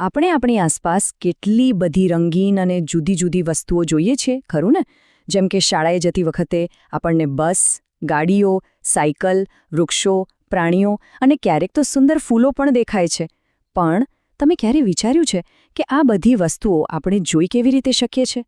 આપણે આપણી આસપાસ કેટલી બધી રંગીન અને જુદી જુદી વસ્તુઓ જોઈએ છીએ ખરું ને? જેમ કે શાળાએ જતી વખતે આપણને બસ, ગાડીઓ, સાયકલ, વૃક્ષો, પ્રાણીઓ અને ક્યારેક તો સુંદર ફૂલો પણ દેખાય છે. પણ તમે ક્યારે વિચાર્યું છે કે આ બધી વસ્તુઓ આપણે જોઈ કેવી રીતે શકીએ છે?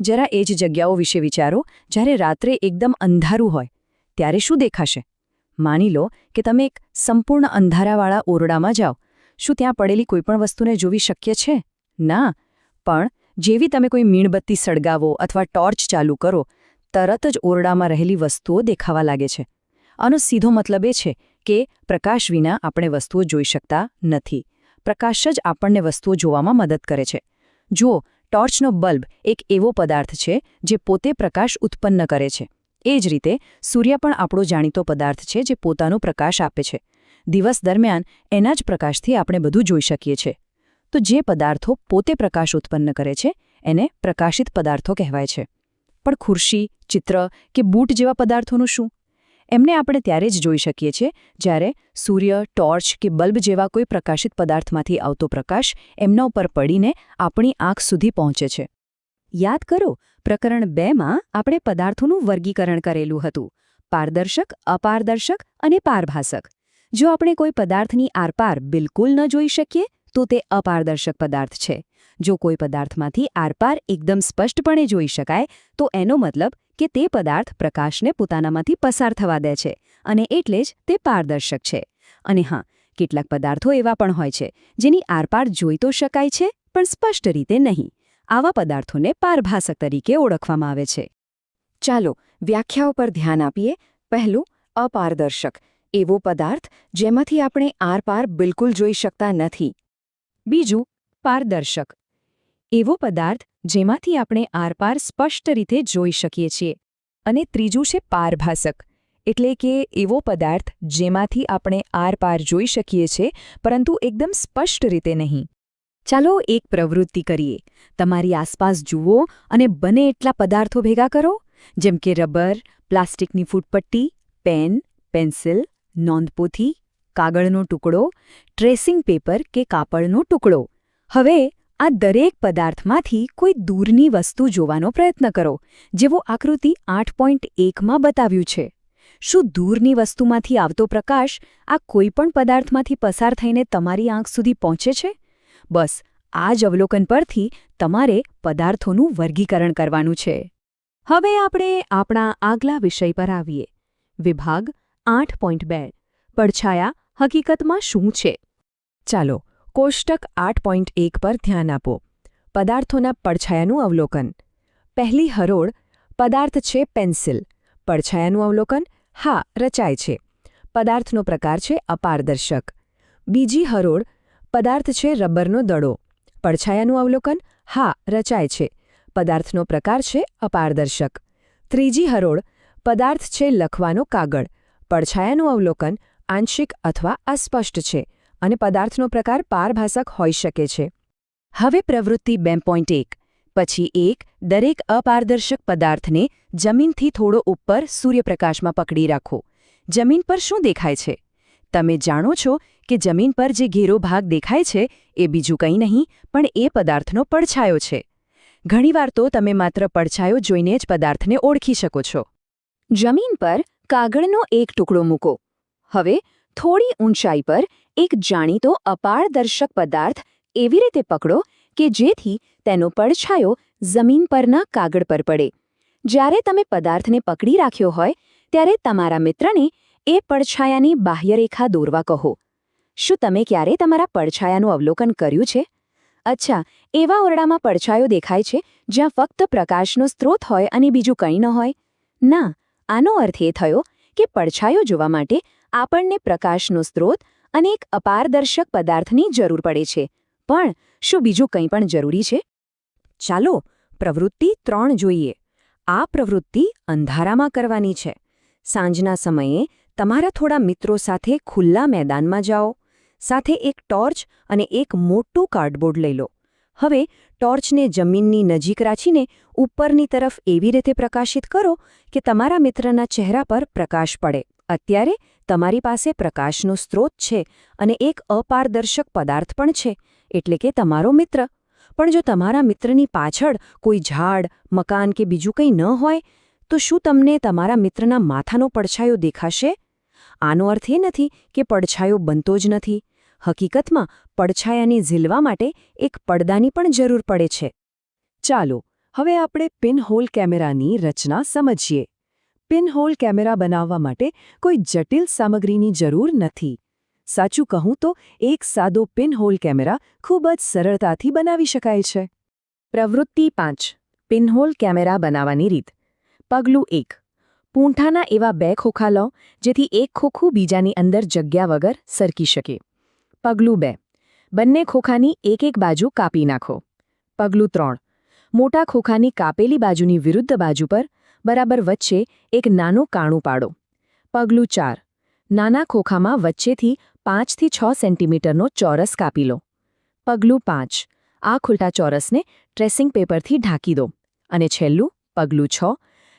જરા એ જ જગ્યાઓ વિશે વિચારો જ્યારે રાત્રે એકદમ અંધારું હોય ત્યારે શું દેખાશે? માની લો કે તમે એક સંપૂર્ણ અંધારાવાળા ઓરડામાં જાઓ. શું ત્યાં પડેલી કોઈપણ વસ્તુને જોવી શક્ય છે? ના. પણ જેવી તમે કોઈ મીણબત્તી સળગાવો અથવા ટોર્ચ ચાલુ કરો, તરત જ ઓરડામાં રહેલી વસ્તુઓ દેખાવા લાગે છે. આનો સીધો મતલબ એ છે કે પ્રકાશ વિના આપણે વસ્તુઓ જોઈ શકતા નથી. પ્રકાશ જ આપણને વસ્તુઓ જોવામાં મદદ કરે છે. જુઓ, ટોર્ચનો બલ્બ એક એવો પદાર્થ છે જે પોતે પ્રકાશ ઉત્પન્ન કરે છે. એ જ રીતે સૂર્ય પણ આપણો જાણીતો પદાર્થ છે જે પોતાનો પ્રકાશ આપે છે. દિવસ દરમિયાન એના જ પ્રકાશથી આપણે બધું જોઈ શકીએ છીએ. તો જે પદાર્થો પોતે પ્રકાશ ઉત્પન્ન કરે છે એને પ્રકાશિત પદાર્થો કહેવાય છે. પણ ખુરશી, ચિત્ર કે બૂટ જેવા પદાર્થોનું શું? એમને આપણે ત્યારે જ જોઈ શકીએ છીએ જ્યારે સૂર્ય, ટોર્ચ કે બલ્બ જેવા કોઈ પ્રકાશિત પદાર્થમાંથી આવતો પ્રકાશ એમના ઉપર પડીને આપણી આંખ સુધી પહોંચે છે. યાદ કરો, પ્રકરણ 2માં આપણે પદાર્થોનું વર્ગીકરણ કરેલું હતું: પારદર્શક, અપારદર્શક અને પારભાસક. જો આપણે કોઈ પદાર્થની આરપાર બિલકુલ ન જોઈ શકીએ તો તે અપારદર્શક પદાર્થ છે. જો કોઈ પદાર્થમાંથી આરપાર એકદમ સ્પષ્ટપણે જોઈ શકાય તો એનો મતલબ કે તે પદાર્થ પ્રકાશને પોતાનામાંથી પસાર થવા દે છે અને એટલે જ તે પારદર્શક છે. અને હા, કેટલાક પદાર્થો એવા પણ હોય છે જેની આરપાર જોઈ તો શકાય છે પણ સ્પષ્ટ રીતે નહીં. આવા પદાર્થોને પારભાસક તરીકે ઓળખવામાં આવે છે. ચાલો વ્યાખ્યાઓ પર ધ્યાન આપીએ. પહેલું, અપારદર્શક. એવો પદાર્થ જેમાંથી આપણે આરપાર બિલકુલ જોઈ શકતા નથી. બીજું, પારદર્શક. એવો પદાર્થ જેમાંથી આપણે આરપાર સ્પષ્ટ રીતે જોઈ શકીએ છીએ. અને ત્રીજું છે પારભાસક, એટલે કે એવો પદાર્થ જેમાંથી આપણે આરપાર જોઈ શકીએ છીએ પરંતુ એકદમ સ્પષ્ટ રીતે નહીં. ચાલો એક પ્રવૃત્તિ કરીએ. તમારી આસપાસ જુઓ અને બને એટલા પદાર્થો ભેગા કરો, જેમ કે રબર, પ્લાસ્ટિકની ફૂટપટ્ટી, પેન, પેન્સિલ, નોંધપોથી, કાગળનો ટુકડો, ટ્રેસિંગ પેપર કે કાપડનો ટુકડો. હવે આ દરેક પદાર્થમાંથી કોઈ દૂરની વસ્તુ જોવાનો પ્રયત્ન કરો, જેવો આકૃતિ 8.1માં બતાવ્યું છે. શું દૂરની વસ્તુમાંથી આવતો પ્રકાશ આ કોઈપણ પદાર્થમાંથી પસાર થઈને તમારી આંખ સુધી પહોંચે છે? બસ આ જ અવલોકન પરથી તમારે પદાર્થોનું વર્ગીકરણ કરવાનું છે. હવે આપણે આપણા આગલા વિષય પર આવીએ. વિભાગ 8.2 પડછાયા હકીકતમાં શું છે? ચાલો કોષ્ટક 8.1 પર ધ્યાન આપો. પદાર્થોના પડછાયાનું અવલોકન. પહેલી હરોળ, પદાર્થ છે પેન્સિલ. પડછાયાનું અવલોકન: હા, રચાય છે. પદાર્થનો પ્રકાર છે અપારદર્શક. બીજી હરોળ, પદાર્થ છે રબરનો દડો. પડછાયાનું અવલોકન: હા, રચાય છે. પદાર્થનો પ્રકાર છે અપારદર્શક. ત્રીજી હરોળ, પદાર્થ છે લખવાનો કાગળ. પડછાયાનું અવલોકન: આંશિક અથવા અસ્પષ્ટ છે અને પદાર્થનો પ્રકાર પારભાસક હોઈ શકે છે. હવે પ્રવૃત્તિ 2.1 પછી દરેક અપારદર્શક પદાર્થને જમીનથી થોડો ઉપર સૂર્યપ્રકાશમાં પકડી રાખો. જમીન પર શું દેખાય છે? તમે જાણો છો કે જમીન પર જે ઘેરો ભાગ દેખાય છે એ બીજું કંઈ નહીં પણ એ પદાર્થનો પડછાયો છે. ઘણીવાર તો તમે માત્ર પડછાયો જોઈને જ પદાર્થને ઓળખી શકો છો. જમીન પર કાગળનો એક ટુકડો મૂકો. હવે થોડી ઊંચાઈ પર એક જાણીતો અપારદર્શક પદાર્થ એવી રીતે પકડો કે જેથી તેનો પડછાયો જમીન પરના કાગળ પર પડે. જ્યારે તમે પદાર્થને પકડી રાખ્યો હોય ત્યારે તમારા મિત્રને એ પડછાયાની બાહ્યરેખા દોરવા કહો. શું તમે ક્યારે તમારા પડછાયાનું અવલોકન કર્યું છે? અચ્છા, એવા ઓરડામાં પડછાયો દેખાય છે જ્યાં ફક્ત પ્રકાશનો સ્ત્રોત હોય અને બીજું કંઈ ન હોય? ના, આનો અર્થ એ થયો કે પડછાયો જોવા માટે આપણને પ્રકાશનો સ્ત્રોત અને એક અપારદર્શક પદાર્થની જરૂર પડે છે. પણ શું બીજું કંઈ પણ જરૂરી છે? ચાલો પ્રવૃત્તિ 3 જોઈએ. આ પ્રવૃત્તિ અંધારામાં કરવાની છે. સાંજના સમયે તમારા થોડા મિત્રો સાથે ખુલ્લા મેદાનમાં જાઓ. સાથે એક ટોર્ચ અને એક મોટું કાર્ડબોર્ડ લઈ લો. હવે ટોર્ચને જમીનની નજીક રાખીને ઉપરની તરફ એવી રીતે પ્રકાશિત કરો કે તમારા મિત્રના ચહેરા પર પ્રકાશ પડે. અત્યારે તમારી પાસે પ્રકાશનો સ્ત્રોત છે અને એક અપારદર્શક પદાર્થ પણ છે. એટલે કે તમારો મિત્ર. પણ જો તમારા મિત્રની પાછળ કોઈ ઝાડ, મકાન કે બીજું કંઈ ન હોય, તો શું તમને તમારા મિત્રના માથાનો પડછાયો દેખાશે? આનો અર્થ એ નથી કે પડછાયો બનતો જ નથી. હકીકતમાં પડછાયાને ઝીલવા માટે એક પડદાની પણ જરૂર પડે છે. ચાલો હવે આપણે પિનહોલ કેમેરાની રચના સમજીએ. પિનહોલ કેમેરા બનાવવા માટે કોઈ જટિલ સામગ્રીની જરૂર નથી. સાચું કહું તો એક સાદો પિનહોલ કેમેરા ખૂબ જ સરળતાથી બનાવી શકાય છે. પ્રવૃત્તિ 5. પિનહોલ કેમેરા બનાવવાની રીત. પગલું 1. પૂંઠાના એવા 2 ખોખા લો જેથી એક ખોખું બીજાની અંદર જગ્યા વગર સરકી શકે. પગલું 2. બંને ખોખાની એક બાજુ કાપી નાખો. પગલું 3. મોટા ખોખાની કાપેલી બાજુની વિરુદ્ધ બાજુ પર બરાબર વચ્ચે એક નાનું કાણું પાડો. પગલું 4. નાના ખોખામાં વચ્ચેથી 5 થી 6 સેન્ટીમીટરનો ચોરસ કાપી લો. પગલું 5. આ ખુલ્લા ચોરસને ટ્રેસિંગ પેપરથી ઢાંકી દો. અને છેલ્લું પગલું 6.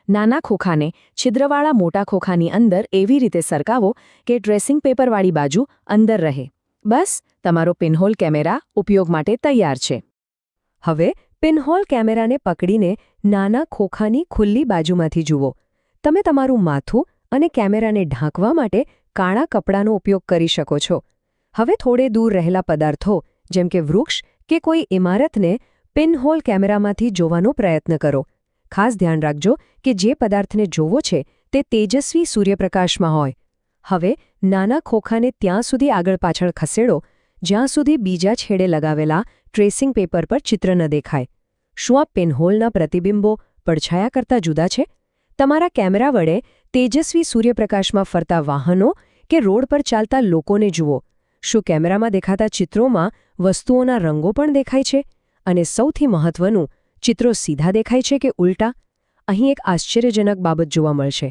નાના ખોખાને છિદ્રવાળા મોટા ખોખાની અંદર એવી રીતે સરકાવો કે ડ્રેસિંગ પેપરવાળી બાજુ અંદર રહે. બસ, તમારો પિનહોલ કેમેરા ઉપયોગ માટે તૈયાર છે. હવે પિનહોલ કેમેરાને પકડીને નાના ખોખાની ખુલ્લી બાજુમાંથી જુઓ. તમે તમારું માથું અને કેમેરાને ઢાંકવા માટે કાળા કપડાનો ઉપયોગ કરી શકો છો. હવે થોડે દૂર રહેલા પદાર્થો જેમ કે વૃક્ષ કે કોઈ ઇમારતને પિનહોલ કેમેરામાંથી જોવાનો પ્રયત્ન કરો. ખાસ ધ્યાન રાખજો કે જે પદાર્થને જોવો છે તે તેજસ્વી સૂર્યપ્રકાશમાં હોય. હવે નાના ખોખાને ત્યાં સુધી આગળ પાછળ ખસેડો જ્યાં સુધી બીજા છેડે લગાવેલા ટ્રેસિંગ પેપર પર ચિત્ર ન દેખાય. શું આ પિનહોલના પ્રતિબિંબો પડછાયા કરતાં જુદા છે? તમારા કેમેરા વડે તેજસ્વી સૂર્યપ્રકાશમાં ફરતા વાહનો કે રોડ પર ચાલતા લોકોને જુઓ. શું કેમેરામાં દેખાતા ચિત્રોમાં વસ્તુઓના રંગો પણ દેખાય છે? અને સૌથી મહત્વનું, ચિત્રો સીધા દેખાય છે કે ઉલટા? અહીં એક આશ્ચર્યજનક બાબત જોવા મળશે.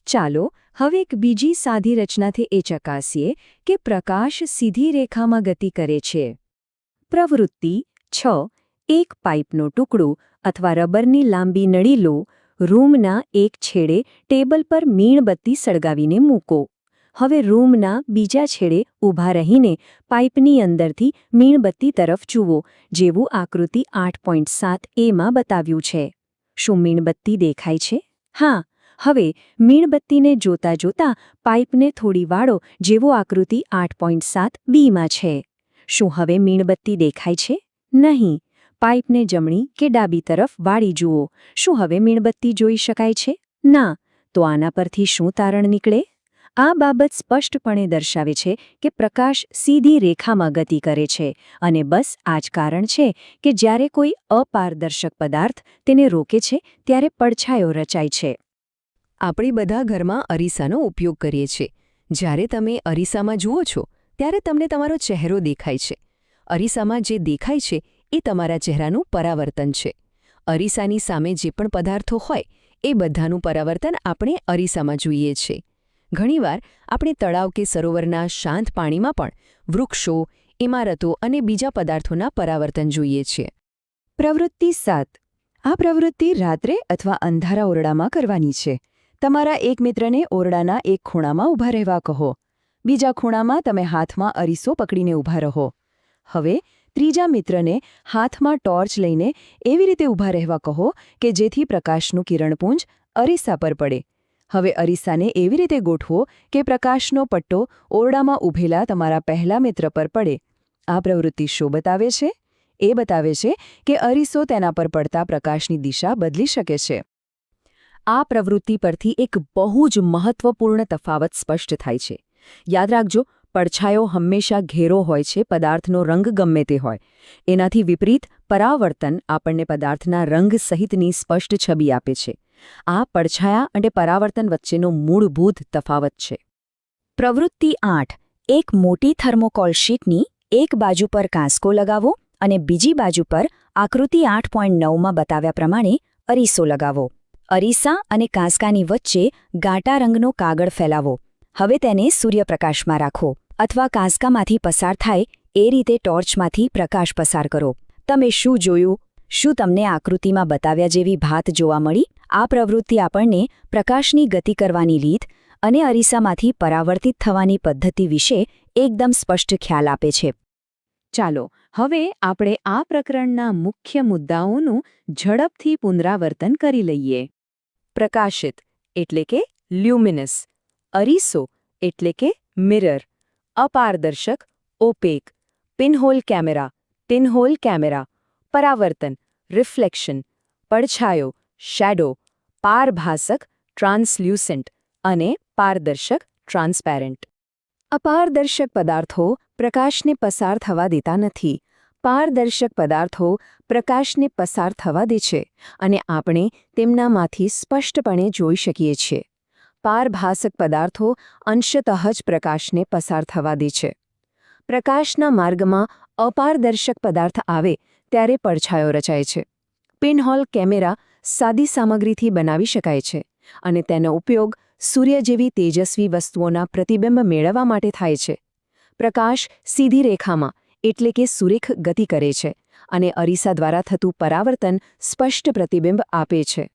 ચાલો હવે એક બીજી સાદી રચનાથી એ ચકાસીએ કે પ્રકાશ સીધી રેખામાં ગતિ કરે છે. પ્રવૃત્તિ 6. એક પાઇપનો ટુકડો અથવા રબરની લાંબી નળી લો. રૂમના એક છેડે ટેબલ પર મીણબત્તી સળગાવીને મૂકો. હવે રૂમના બીજા છેડે ઊભા રહીને પાઇપની અંદરથી મીણબત્તી તરફ જુઓ, જેવું આકૃતિ 8.7a માં બતાવ્યું છે. શું મીણબત્તી દેખાય છે? હા. હવે મીણબત્તીને જોતા જોતા પાઇપને થોડી વાળો, જેવો આકૃતિ 8.7b માં છે. શું હવે મીણબત્તી દેખાય છે? નહીં. પાઇપને જમણી કે ડાબી તરફ વાળી જુઓ. શું હવે મીણબત્તી જોઈ શકાય છે? ના. તો આના પરથી શું તારણ નીકળે? આ બાબત સ્પષ્ટપણે દર્શાવે છે કે પ્રકાશ સીધી રેખામાં ગતિ કરે છે અને બસ આ જ કારણ છે કે જ્યારે કોઈ અપારદર્શક પદાર્થ તેને રોકે છે ત્યારે પડછાયો રચાય છે. આપણે બધા ઘરમાં અરીસાનો ઉપયોગ કરીએ છીએ. જ્યારે તમે અરીસામાં જુઓ છો ત્યારે તમને તમારો ચહેરો દેખાય છે. અરીસામાં જે દેખાય છે એ તમારા ચહેરાનું પરાવર્તન છે. અરીસાની સામે જે પણ પદાર્થો હોય એ બધાનું પરાવર્તન આપણે અરીસામાં જોઈએ છીએ. ઘણીવાર આપણે તળાવ કે સરોવરના શાંત પાણીમાં પણ વૃક્ષો, ઇમારતો અને બીજા પદાર્થોના પરાવર્તન જોઈએ છીએ. પ્રવૃત્તિ 7. આ પ્રવૃત્તિ રાત્રે અથવા અંધારા ઓરડામાં કરવાની છે. તમારા એક મિત્રને ઓરડાના એક ખૂણામાં ઊભા રહેવા કહો. બીજા ખૂણામાં તમે હાથમાં અરીસો પકડીને ઊભા રહો. હવે ત્રીજા મિત્રને હાથમાં ટોર્ચ લઈને એવી રીતે ઊભા રહેવા કહો કે જેથી પ્રકાશનું કિરણપુંજ અરીસા પર પડે. હવે અરીસાને એવી રીતે ગોઠવો કે પ્રકાશનો પટ્ટો ઓરડામાં ઊભેલા તમારા પહેલા મિત્ર પર પડે. આ પ્રવૃત્તિ શું બતાવે છે? એ બતાવે છે કે અરીસો તેના પર પડતા પ્રકાશની દિશા બદલી શકે છે. આ પ્રવૃત્તિ પરથી એક બહુ જ મહત્વપૂર્ણ તફાવત સ્પષ્ટ થાય છે. યાદ રાખજો, પડછાયો હંમેશા ઘેરો હોય છે, પદાર્થનો રંગ ગમે તે હોય. એનાથી વિપરીત પરાવર્તન આપણને પદાર્થના રંગ સહિતની સ્પષ્ટ છબી આપે છે. આ પડછાયા અને પરાવર્તન વચ્ચેનો મૂળભૂત તફાવત છે. પ્રવૃત્તિ 8. એક મોટી થર્મોકોલ શીટની એક બાજુ પર કાંસકો લગાવો અને બીજી બાજુ પર આકૃતિ 8.9 માં બતાવ્યા પ્રમાણે અરીસો લગાવો. અરીસા અને કાંસકાની વચ્ચે ઘાટા રંગનો કાગળ ફેલાવો. હવે તેને સૂર્યપ્રકાશમાં રાખો અથવા કાંસકામાંથી પસાર થાય એ રીતે ટોર્ચમાંથી પ્રકાશ પસાર કરો. તમે શું જોયું? શું તમને આકૃતિમાં બતાવ્યા જેવી ભાત જોવા મળી? આ પ્રવૃત્તિ આપણને પ્રકાશની ગતિ કરવાની રીત અને અરીસામાંથી પરાવર્તિત થવાની પદ્ધતિ વિશે એકદમ સ્પષ્ટ ખ્યાલ આપે છે. ચાલો હવે આપણે આ પ્રકરણના મુખ્ય મુદ્દાઓનું ઝડપથી પુનરાવર્તન કરી લઈએ. પ્રકાશિત એટલે કે લ્યુમિનસ, અરીસો એટલે કે મિરર, અપારદર્શક ઓપેક, પિનહોલ કેમેરા, પરાવર્તન રિફ્લેક્શન, પડછાયો શેડો, પારભાસક ટ્રાન્સલ્યુસન્ટ અને પારદર્શક ટ્રાન્સપેરેન્ટ. અપારદર્શક પદાર્થો પ્રકાશને પસાર થવા દેતા નથી. પારદર્શક પદાર્થો પ્રકાશને પસાર થવા દે છે અને આપણે તેમનામાંથી સ્પષ્ટપણે જોઈ શકીએ છીએ. પારભાસક પદાર્થો અંશતઃ જ પ્રકાશને પસાર થવા દે છે. પ્રકાશના માર્ગમાં અપારદર્શક પદાર્થ આવે ત્યારે પડછાયો રચાય છે. પિનહોલ કેમેરા સાદી સામગ્રીથી બનાવી શકાય છે અને તેનો ઉપયોગ સૂર્ય જેવી તેજસ્વી વસ્તુઓના પ્રતિબિંબ મેળવવા માટે થાય છે. પ્રકાશ સીધી રેખામાં એટલે કે સુરેખ ગતિ કરે છે અને અરીસા દ્વારા થતું પરાવર્તન સ્પષ્ટ પ્રતિબિંબ આપે છે.